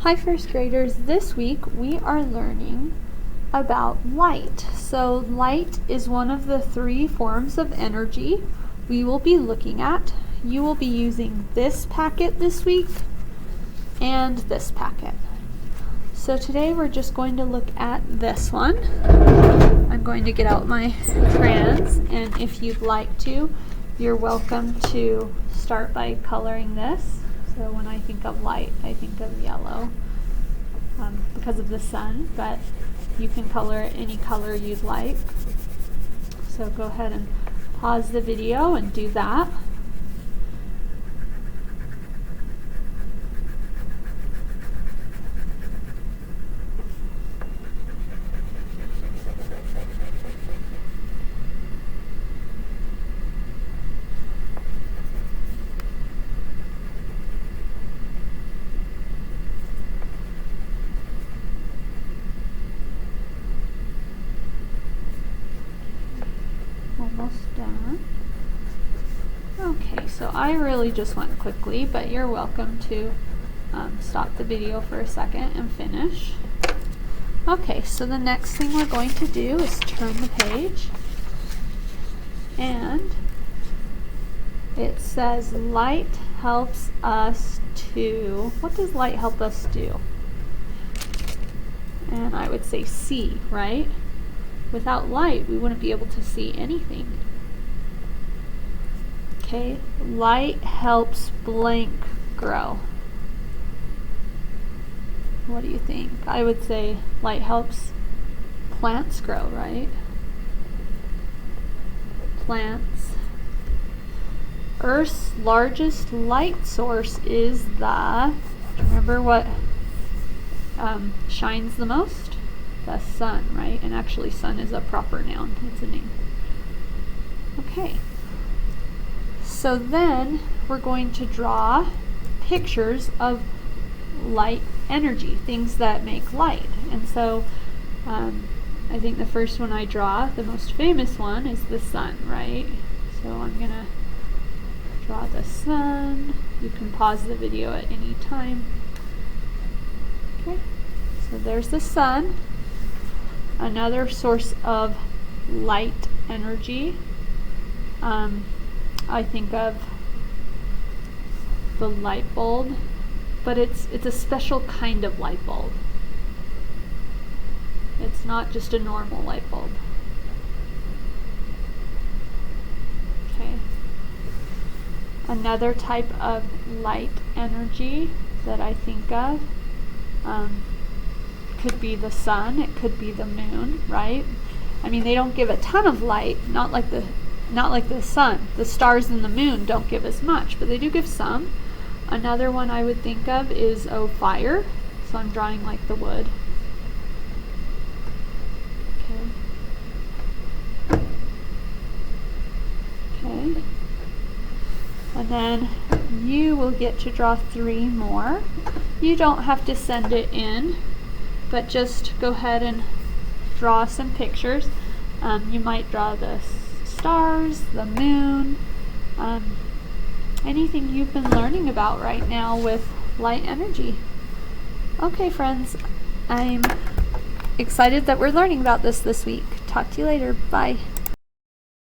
Hi first graders, this week we are learning about light. So light is one of the three forms of energy we will be looking at. You will be using this packet this week and this packet. So today we're just going to look at this one. I'm going to get out my crayons, and if you'd like to, you're welcome to start by coloring this. So when I think of light, I think of yellow because of the sun, but you can color it any color you'd like. So go ahead and pause the video and do that. Almost done. Okay, so I really just went quickly, but you're welcome to stop the video for a second and finish. Okay, so the next thing we're going to do is turn the page, and it says light helps us to, what does light help us do? And I would say see, right? Without light, we wouldn't be able to see anything. Okay, light helps blank grow. What do you think? I would say light helps plants grow, right? Plants. Earth's largest light source is the, remember what shines the most? The sun, right? And actually sun is a proper noun, it's a name. Okay, so then we're going to draw pictures of light energy, things that make light. And so I think the first one I draw, the most famous one, is the sun, right? So I'm gonna draw the sun. You can pause the video at any time. Okay, so there's the sun. Another source of light energy, I think of the light bulb, but it's a special kind of light bulb. It's not just a normal light bulb. Okay. Another type of light energy that I think of could be the sun, it could be the moon, right? I mean, they don't give a ton of light, not like the sun. The stars and the moon don't give as much, but they do give some. Another one I would think of is fire. So I'm drawing like the wood. Okay. And then you will get to draw 3 more. You don't have to send it in, but just go ahead and draw some pictures. You might draw the stars, the moon, anything you've been learning about right now with light energy. Okay, friends, I'm excited that we're learning about this week. Talk to you later. Bye.